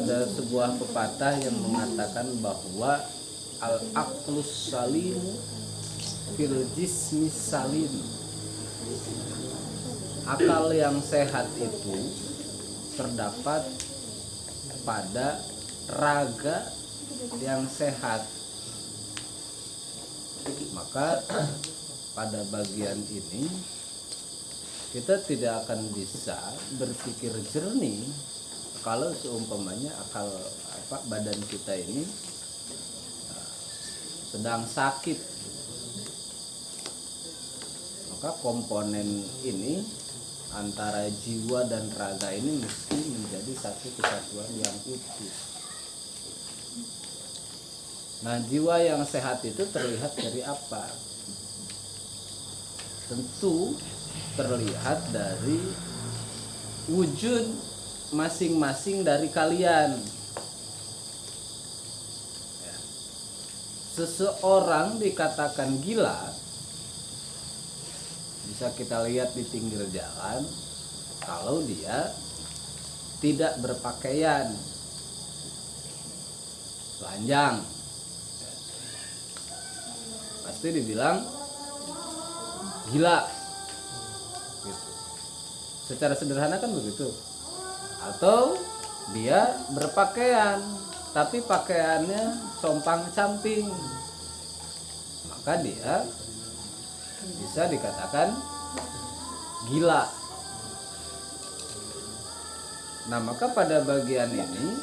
ada sebuah pepatah yang mengatakan bahwa al-aqlus salimu fil jismi salim. Akal yang sehat itu terdapat pada raga yang sehat. Maka pada bagian ini kita tidak akan bisa berpikir jernih kalau seumpamanya badan kita ini sedang sakit. Maka komponen ini antara jiwa dan raga ini mesti menjadi satu kesatuan yang utuh. Nah, jiwa yang sehat itu terlihat dari apa? Tentu terlihat dari wujud masing-masing dari kalian. Seseorang dikatakan gila bisa kita lihat di pinggir jalan kalau dia tidak berpakaian telanjang, pasti dibilang gila gitu. Secara sederhana kan begitu. Atau dia berpakaian tapi pakaiannya compang-camping, maka dia bisa dikatakan gila. Nah, maka pada bagian ini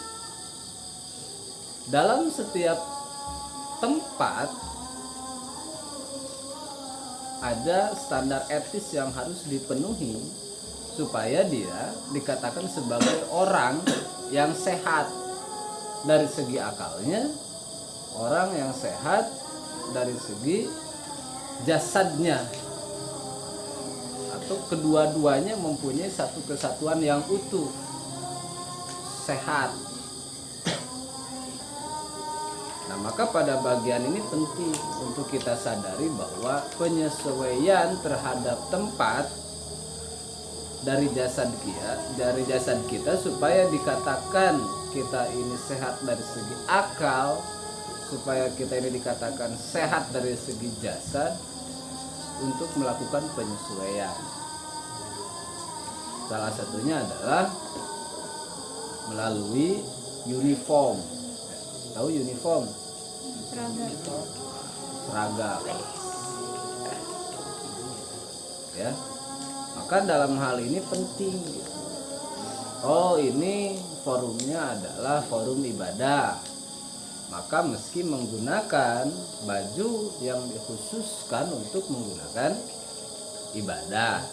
dalam setiap tempat ada standar etis yang harus dipenuhi supaya dia dikatakan sebagai orang yang sehat dari segi akalnya, orang yang sehat dari segi jasadnya, atau kedua-duanya mempunyai satu kesatuan yang utuh, sehat. Nah, maka pada bagian ini penting untuk kita sadari bahwa penyesuaian terhadap tempat dari jasad kita supaya dikatakan kita ini sehat dari segi akal, supaya kita ini dikatakan sehat dari segi jasad, untuk melakukan penyesuaian. Salah satunya adalah melalui uniform. Tahu uniform? Seragam. Ya. Maka dalam hal ini penting. Oh, ini forumnya adalah forum ibadah. Maka meski menggunakan baju yang dikhususkan untuk menggunakan ibadah.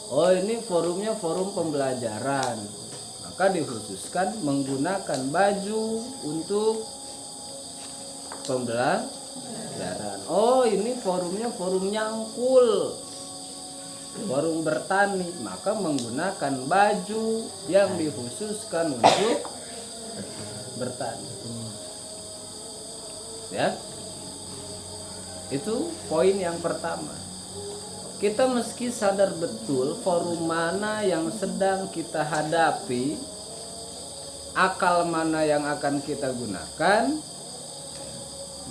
Oh, ini forumnya forum pembelajaran. Maka dikhususkan menggunakan baju untuk pembelajaran. Oh, ini forumnya forum nyangkul, forum bertani, maka menggunakan baju yang dikhususkan untuk bertani. Ya, itu poin yang pertama. Kita meski sadar betul forum mana yang sedang kita hadapi, akal mana yang akan kita gunakan,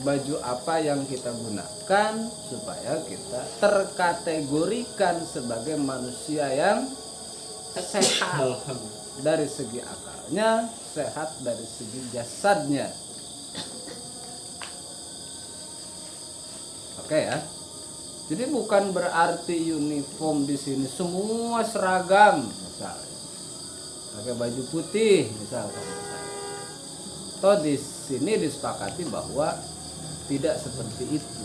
baju apa yang kita gunakan, supaya kita terkategorikan sebagai manusia yang sehat dari segi akalnya, sehat dari segi jasadnya. Oke ya. Jadi bukan berarti uniform di sini semua seragam, misalnya pakai baju putih, misalkan. Toh di sini disepakati bahwa tidak seperti itu.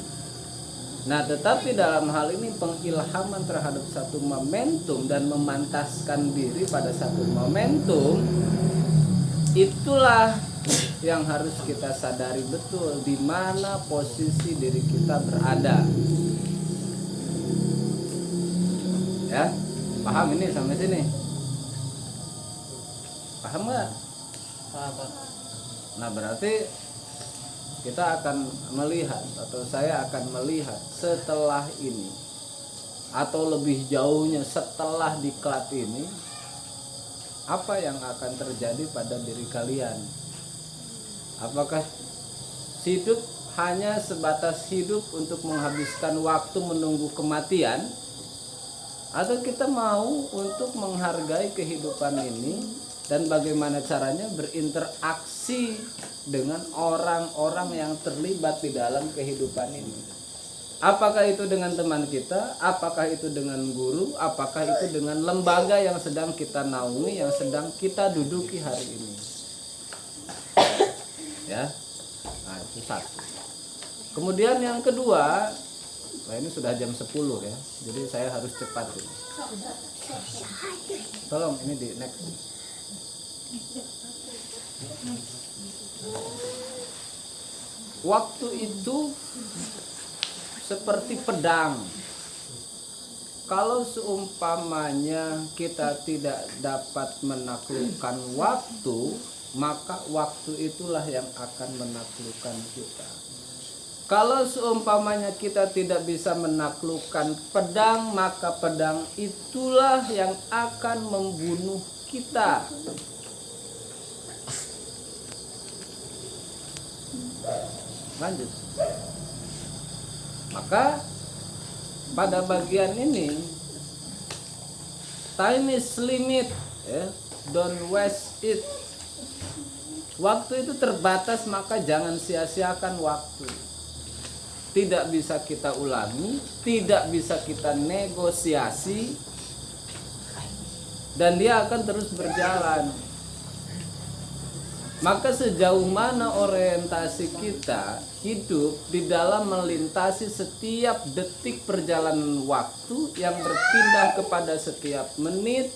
Nah, tetapi dalam hal ini pengilhaman terhadap satu momentum dan memantaskan diri pada satu momentum, itulah yang harus kita sadari betul di mana posisi diri kita berada. Ya, paham ini sampai sini? Paham nggak? Paham. Nah, berarti kita akan melihat, atau saya akan melihat setelah ini, atau lebih jauhnya setelah diklat ini, apa yang akan terjadi pada diri kalian. Apakah hidup hanya sebatas hidup untuk menghabiskan waktu menunggu kematian, atau kita mau untuk menghargai kehidupan ini dan bagaimana caranya berinteraksi dengan orang-orang yang terlibat di dalam kehidupan ini. Apakah itu dengan teman kita, apakah itu dengan guru, apakah itu dengan lembaga yang sedang kita naungi, yang sedang kita duduki hari ini. Ya, nah itu satu. Kemudian yang kedua, nah ini sudah jam 10 ya, jadi saya harus cepat ini. Tolong ini di next. Waktu itu seperti pedang. Kalau seumpamanya kita tidak dapat menaklukkan waktu, maka waktu itulah yang akan menaklukkan kita. Kalau seumpamanya kita tidak bisa menaklukkan pedang, maka pedang itulah yang akan membunuh kita. Lanjut. Maka pada bagian ini, time is limit, ya, don't waste it. Waktu itu terbatas, maka jangan sia-siakan waktu. Tidak bisa kita ulangi, tidak bisa kita negosiasi, dan dia akan terus berjalan. Maka sejauh mana orientasi kita hidup di dalam melintasi setiap detik perjalanan waktu yang berpindah kepada setiap menit,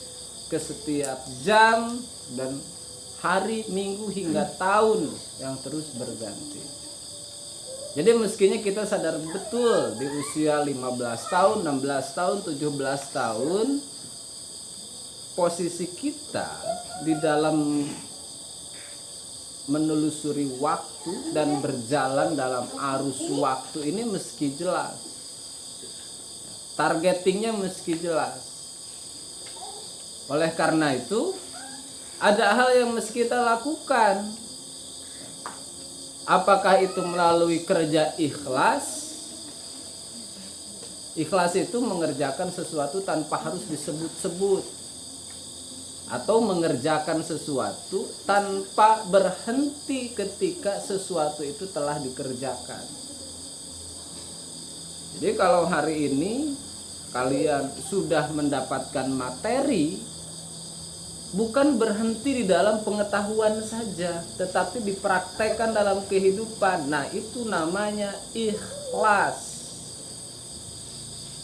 ke setiap jam, dan hari, minggu, hingga tahun yang terus berganti. Jadi mestinya kita sadar betul di usia 15 tahun, 16 tahun, 17 tahun, posisi kita di dalam menelusuri waktu dan berjalan dalam arus waktu ini meski jelas. Targetingnya meski jelas. Oleh karena itu, ada hal yang mesti kita lakukan. Apakah itu melalui kerja ikhlas? Ikhlas itu mengerjakan sesuatu tanpa harus disebut-sebut, atau mengerjakan sesuatu tanpa berhenti ketika sesuatu itu telah dikerjakan. Jadi kalau hari ini kalian sudah mendapatkan materi, bukan berhenti di dalam pengetahuan saja, tetapi dipraktekkan dalam kehidupan. Nah, itu namanya ikhlas.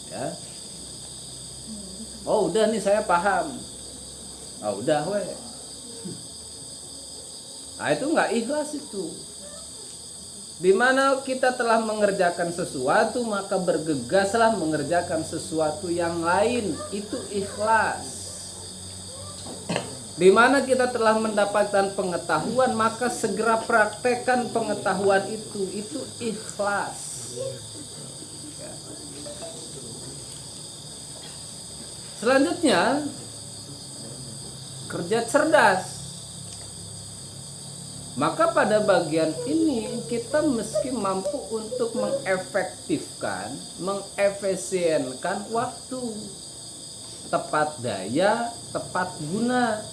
Ya. Oh, udah nih saya paham. Oh, udah weh. Nah, itu nggak ikhlas itu. Dimana kita telah mengerjakan sesuatu, maka bergegaslah mengerjakan sesuatu yang lain. Itu ikhlas. Dimana kita telah mendapatkan pengetahuan, maka segera praktekkan pengetahuan itu. Itu ikhlas. Ya. Selanjutnya, kerja cerdas. Maka pada bagian ini kita mesti mampu untuk mengefektifkan, mengefisienkan waktu. Tepat daya, tepat guna.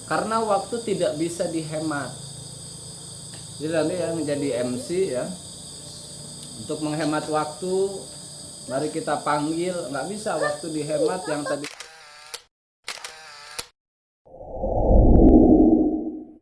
Karena waktu tidak bisa dihemat. Jadi nanti yang menjadi MC ya, untuk menghemat waktu, mari kita panggil. Nggak bisa waktu dihemat yang tadi